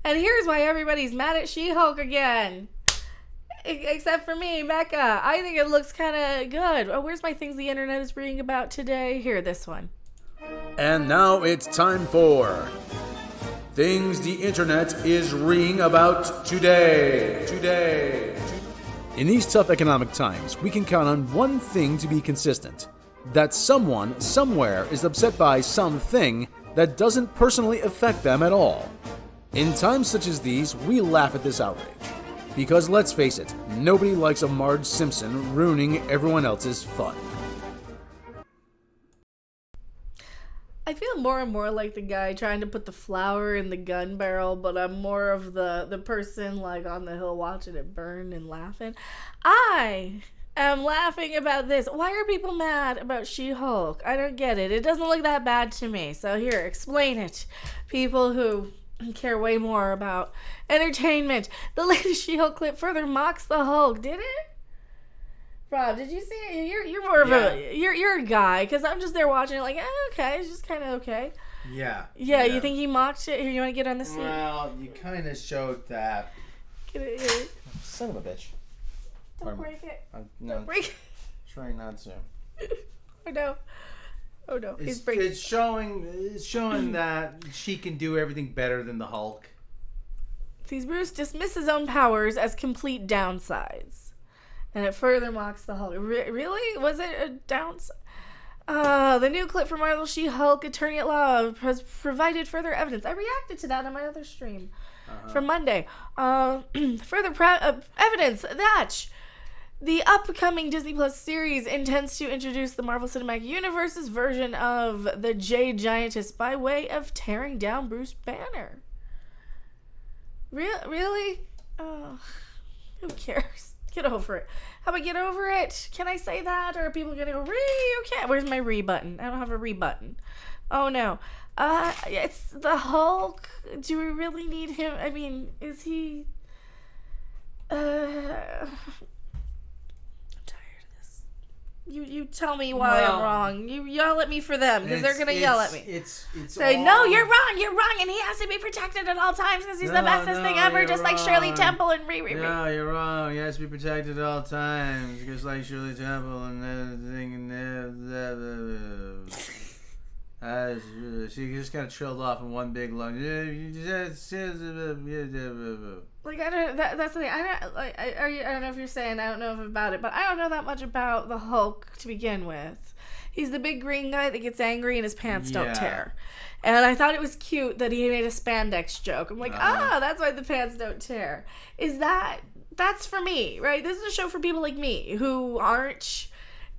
And here's why everybody's mad at She-Hulk again. Except for me, Mecca. I think it looks kind of good. Oh, where's my things the internet is reading about today? Here, this one. And now it's time for Things the Internet is Reading About Today. In these tough economic times, we can count on one thing to be consistent. That someone, somewhere, is upset by something that doesn't personally affect them at all. In times such as these, we laugh at this outrage. Because let's face it, nobody likes a Marge Simpson ruining everyone else's fun. I feel more and more like the guy trying to put the flour in the gun barrel, but I'm more of the person like on the hill watching it burn and laughing. I am laughing about this. Why are people mad about She-Hulk? I don't get it. It doesn't look that bad to me. So here, explain it. People who care way more about entertainment. The latest She-Hulk clip further mocks the Hulk. Did it? Rob, did you see it? You're more of you're a guy, because I'm just there watching it like, okay, it's just kind of okay. Yeah. You think he mocked it? Here, you want to get on the seat? Well, you kind of showed that. Get it here. Son of a bitch. Don't break it. No, Don't break it. try not to. Oh no, he's breaking. It's showing that she can do everything better than the Hulk. Sees Bruce dismiss his own powers as complete downsides. And it further mocks the Hulk. Really? Was it a downside? The new clip from Marvel She-Hulk Attorney at Law has provided further evidence. I reacted to that on my other stream from Monday. Further evidence that the upcoming Disney Plus series intends to introduce the Marvel Cinematic Universe's version of the Jade Giantess by way of tearing down Bruce Banner. Really? Oh, who cares? Get over it. How about get over it? Can I say that? Or are people going to go, you can't. Where's my re-button? I don't have a re-button. Oh, no. It's the Hulk. Do we really need him? I mean, is he... I'm tired of this. You tell me why I'm wrong. You yell at me for them, because they're going to yell at me. It's Say, no, you're wrong, and he has to be protected at all times because he's the bestest thing ever, just like Shirley Temple and Riri. No, you're wrong. He has to be protected at all times, just like Shirley Temple and everything. She just kind of trilled off in one big long. Like, I don't. That's the thing. I don't know if you're saying I don't know about it, but I don't know that much about the Hulk to begin with. He's the big green guy that gets angry and his pants don't tear. And I thought it was cute that he made a spandex joke. I'm like, that's why the pants don't tear. That's for me, right? This is a show for people like me who aren't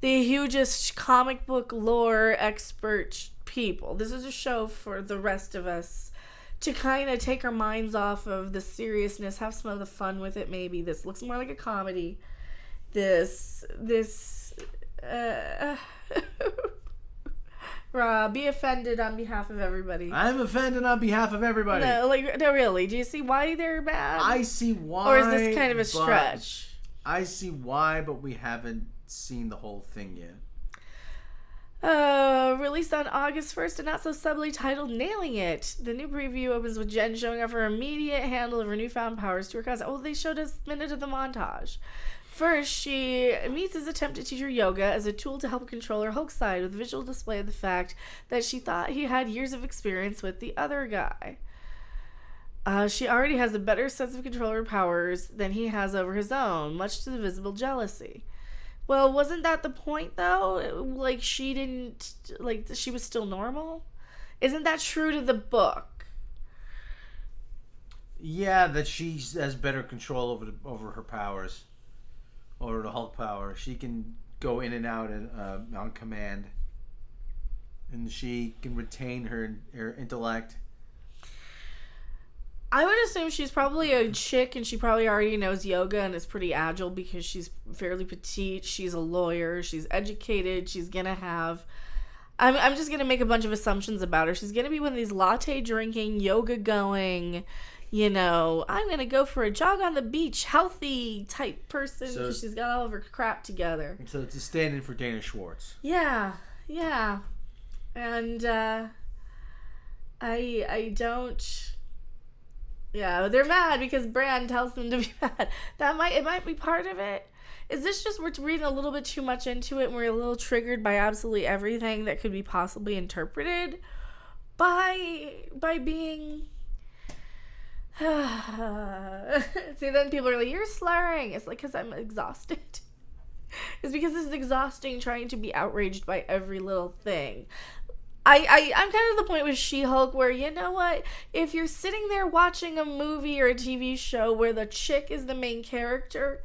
the hugest comic book lore expert people. This is a show for the rest of us to kind of take our minds off of the seriousness, have some of the fun with it maybe. This looks more like a comedy. Rob, be offended on behalf of everybody. I'm offended on behalf of everybody. No, really. Do you see why they're bad? I see why. Or is this kind of a stretch? I see why, but we haven't seen the whole thing yet. Released on August 1st and not so subtly titled Nailing It. The new preview opens with Jen showing off her immediate handle of her newfound powers to her cousin. Oh, they showed us a minute of the montage. First, she meets his attempt to teach her yoga as a tool to help control her Hulk side with a visual display of the fact that she thought he had years of experience with the other guy. She already has a better sense of control of her powers than he has over his own, much to the visible jealousy. Well, wasn't that the point, though? Like, she was still normal? Isn't that true to the book? Yeah, that she has better control over her powers. Over the Hulk power. She can go in and out on command. And she can retain her intellect. I would assume she's probably a chick and she probably already knows yoga and is pretty agile because she's fairly petite. She's a lawyer. She's educated. She's going to have... I'm just going to make a bunch of assumptions about her. She's going to be one of these latte drinking, yoga going, I'm going to go for a jog on the beach, healthy type person because she's got all of her crap together. So it's a stand-in for Dana Schwartz. Yeah. And I don't... Yeah, they're mad because Bran tells them to be mad. It might be part of it. Is this just we're reading a little bit too much into it and we're a little triggered by absolutely everything that could be possibly interpreted by being... See, then people are like, you're slurring. It's like, because I'm exhausted. It's because this is exhausting trying to be outraged by every little thing. I'm kind of the point with She-Hulk where, you know what? If you're sitting there watching a movie or a TV show where the chick is the main character,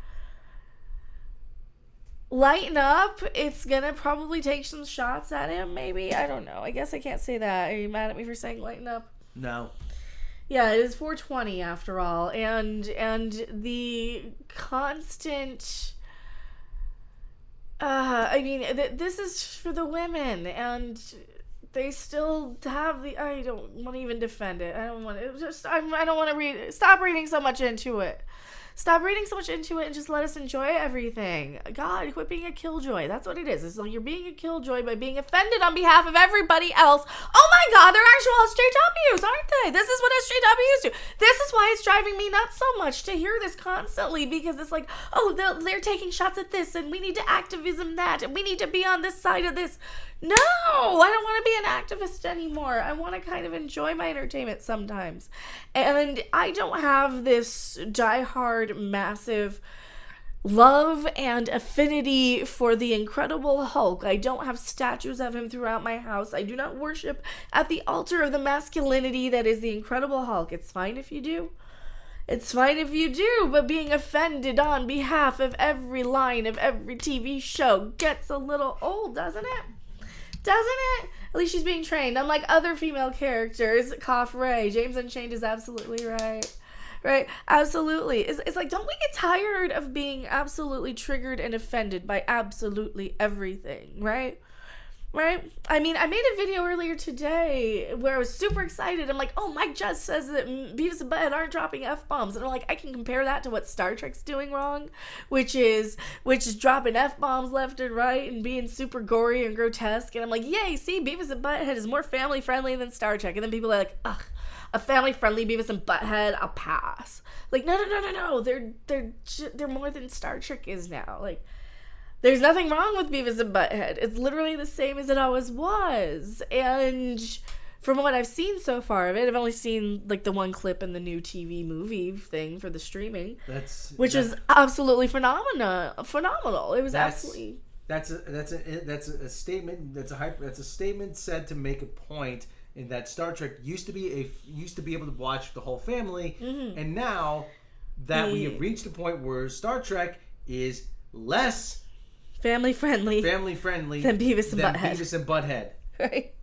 lighten up. It's gonna probably take some shots at him, maybe. I don't know. I guess I can't say that. Are you mad at me for saying lighten up? No. Yeah, it is 420 after all. And the constant... this is for the women, and... They still have the... I don't want to even defend it. I don't want to... I don't want to read... Stop reading so much into it. Stop reading so much into it and just let us enjoy everything. God, quit being a killjoy. That's what it is. It's like you're being a killjoy by being offended on behalf of everybody else. Oh my God, they're actual SJWs, aren't they? This is what SJWs do. This is why it's driving me nuts so much to hear this constantly, because it's like, oh, they're taking shots at this, and we need to activism that, and we need to be on this side of this. No, I don't want to be an activist anymore. I want to kind of enjoy my entertainment sometimes. And I don't have this diehard, massive love and affinity for the Incredible Hulk. I don't have statues of him throughout my house. I do not worship at the altar of the masculinity that is the Incredible Hulk. It's fine if you do. It's fine if you do, but being offended on behalf of every line of every TV show gets a little old, doesn't it? Doesn't it? At least she's being trained. Unlike other female characters, Cough Ray, James Unchained is absolutely right. Right? Absolutely. It's like, don't we get tired of being absolutely triggered and offended by absolutely everything, right? Right? I mean, I made a video earlier today where I was super excited. I'm like, oh, Mike Just says that Beavis and Butthead aren't dropping F-bombs. And I'm like, I can compare that to what Star Trek's doing wrong, which is dropping F-bombs left and right and being super gory and grotesque. And I'm like, yay, see, Beavis and Butthead is more family-friendly than Star Trek. And then people are like, ugh, a family-friendly Beavis and Butthead, I'll pass. Like, no. They're more than Star Trek is now. Like, there's nothing wrong with Beavis and Butthead. It's literally the same as it always was. And from what I've seen so far of it, I've only seen like the one clip in the new TV movie thing for the streaming, which is absolutely phenomenal. It was absolutely. That's a statement. That's a statement said to make a point in that Star Trek used to be able to watch the whole family, and now that we have reached a point where Star Trek is less family friendly than Beavis and Butthead. Right.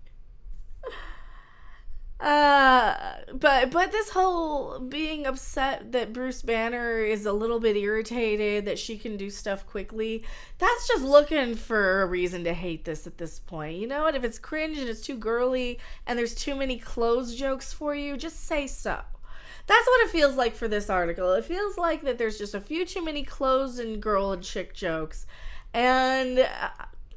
But this whole being upset that Bruce Banner is a little bit irritated that she can do stuff quickly, that's just looking for a reason to hate this at this point. You know what? If it's cringe and it's too girly and there's too many clothes jokes for you, just say so. That's what it feels like for this article. It feels like that there's just a few too many clothes and girl and chick jokes. And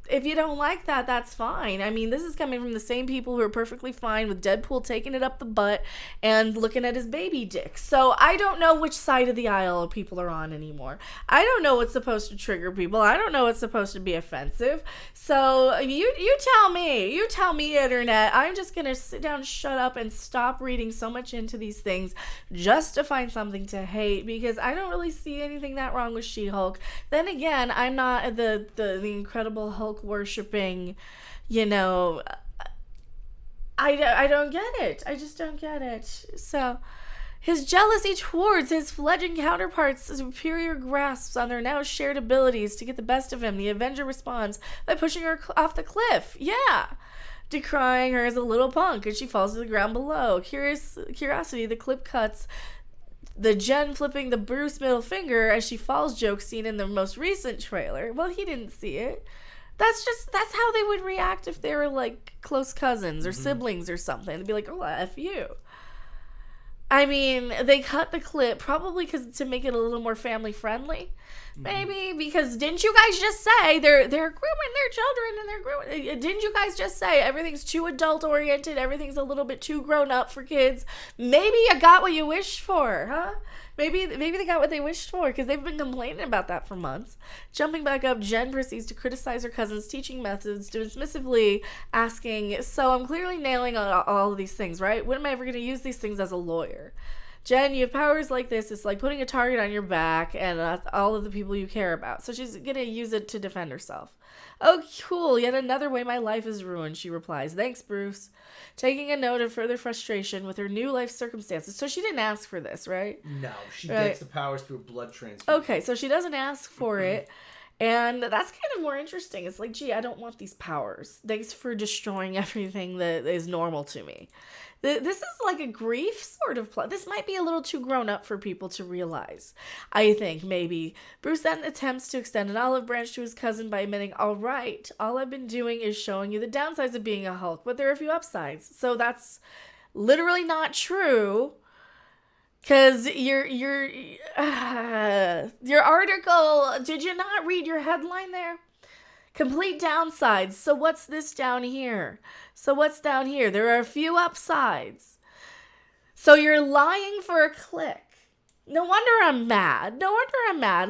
if you don't like that, that's fine. I mean, this is coming from the same people who are perfectly fine with Deadpool taking it up the butt and looking at his baby dick. So I don't know which side of the aisle people are on anymore. I don't know what's supposed to trigger people. I don't know what's supposed to be offensive. So you tell me, internet. I'm just going to sit down, shut up, and stop reading so much into these things just to find something to hate, because I don't really see anything that wrong with She-Hulk. Then again, I'm not the Incredible Hulk worshipping, I don't get it. I just don't get it. So his jealousy towards his fledgling counterparts' superior grasps on their now shared abilities to get the best of him. The Avenger responds by pushing her off the cliff. Yeah. Decrying her as a little punk, and she falls to the ground below. Curiosity, the clip cuts the Jen flipping the Bruce middle finger as she falls joke seen in the most recent trailer. Well, he didn't see it. That's how they would react if they were like close cousins or siblings or something. They'd be like, oh, F you. I mean, they cut the clip probably to make it a little more family friendly. Maybe because didn't you guys just say they're grooming their children and they're grooming? Didn't you guys just say everything's too adult oriented? Everything's a little bit too grown up for kids. Maybe you got what you wished for, huh? Maybe they got what they wished for because they've been complaining about that for months. Jumping back up, Jen proceeds to criticize her cousin's teaching methods, dismissively asking, "So I'm clearly nailing all of these things, right? When am I ever going to use these things as a lawyer?" Jen, you have powers like this. It's like putting a target on your back and all of the people you care about. So she's going to use it to defend herself. "Oh, cool. Yet another way my life is ruined," she replies. "Thanks, Bruce." Taking a note of further frustration with her new life circumstances. So she didn't ask for this, right? No, she gets the powers through a blood transfusion. Okay, so she doesn't ask for it. And that's kind of more interesting. It's like, gee, I don't want these powers. Thanks for destroying everything that is normal to me. This is like a grief sort of plot. This might be a little too grown up for people to realize. I think maybe Bruce then attempts to extend an olive branch to his cousin by admitting, "All right, all I've been doing is showing you the downsides of being a Hulk, but there are a few upsides." So that's literally not true. Because your article, did you not read your headline there? Complete downsides. So what's this down here? So what's down here? There are a few upsides. So you're lying for a click. No wonder I'm mad.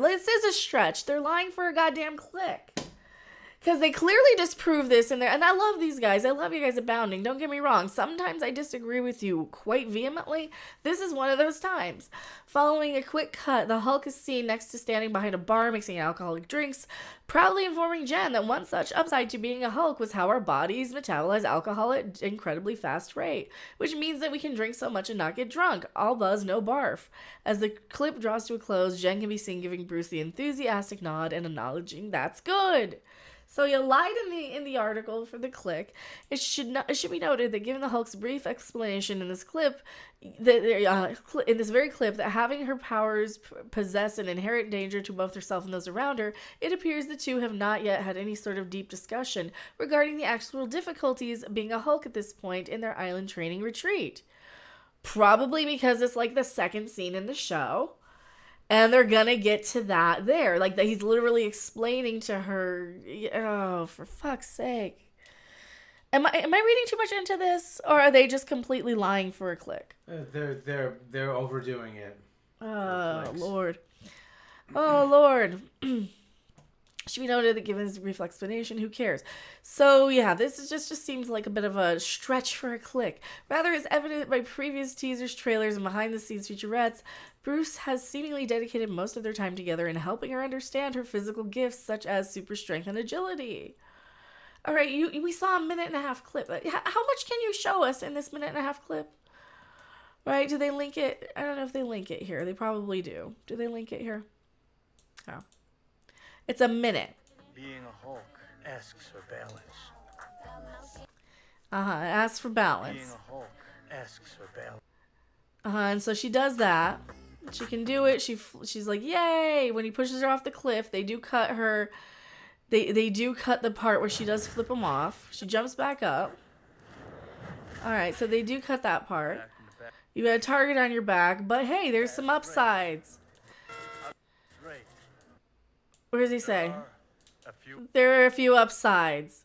This is a stretch. They're lying for a goddamn click. Because they clearly disprove this in there. And I love these guys. I love you guys abounding. Don't get me wrong. Sometimes I disagree with you quite vehemently. This is one of those times. Following a quick cut, the Hulk is seen next to standing behind a bar mixing alcoholic drinks, proudly informing Jen that one such upside to being a Hulk was how our bodies metabolize alcohol at an incredibly fast rate, which means that we can drink so much and not get drunk. All buzz, no barf. As the clip draws to a close, Jen can be seen giving Bruce the enthusiastic nod and acknowledging that's good. So you lied in the article for the click. It should be noted that given the Hulk's brief explanation in this clip, in this very clip, that having her powers possess an inherent danger to both herself and those around her, it appears the two have not yet had any sort of deep discussion regarding the actual difficulties being a Hulk at this point in their island training retreat. Probably because it's like the second scene in the show. And they're gonna get to that there. Like, that he's literally explaining to her, oh, for fuck's sake. Am I reading too much into this? Or are they just completely lying for a click? They're overdoing it. Oh, Lord. Oh, Lord. Should be noted that given his brief explanation, who cares? So, yeah, this is just seems like a bit of a stretch for a click. Rather, as evident by previous teasers, trailers, and behind-the-scenes featurettes, Bruce has seemingly dedicated most of their time together in helping her understand her physical gifts, such as super strength and agility. All right, we saw a 1.5-minute clip. How much can you show us in this 1.5-minute clip? Right? Do they link it? I don't know if they link it here. They probably do. Do they link it here? Oh. It's a minute. Being a Hulk asks for balance. It asks for balance. Being a Hulk asks for balance. And so she does that. She can do it. She's like, yay! When he pushes her off the cliff, they do cut her. They do cut the part where she does flip him off. She jumps back up. All right, so they do cut that part. You got a target on your back, but hey, there's some upsides. What does he say? There are a few upsides.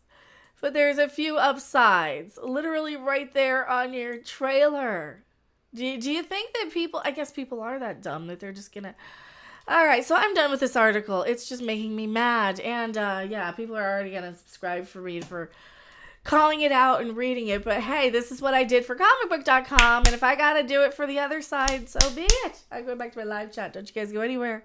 But there's a few upsides. Literally right there on your trailer. Do you think that people... I guess people are that dumb that they're just gonna... Alright, so I'm done with this article. It's just making me mad. And, yeah, people are already gonna subscribe for me for calling it out and reading it. But, hey, this is what I did for comicbook.com. And if I gotta do it for the other side, so be it. I'm going back to my live chat. Don't you guys go anywhere.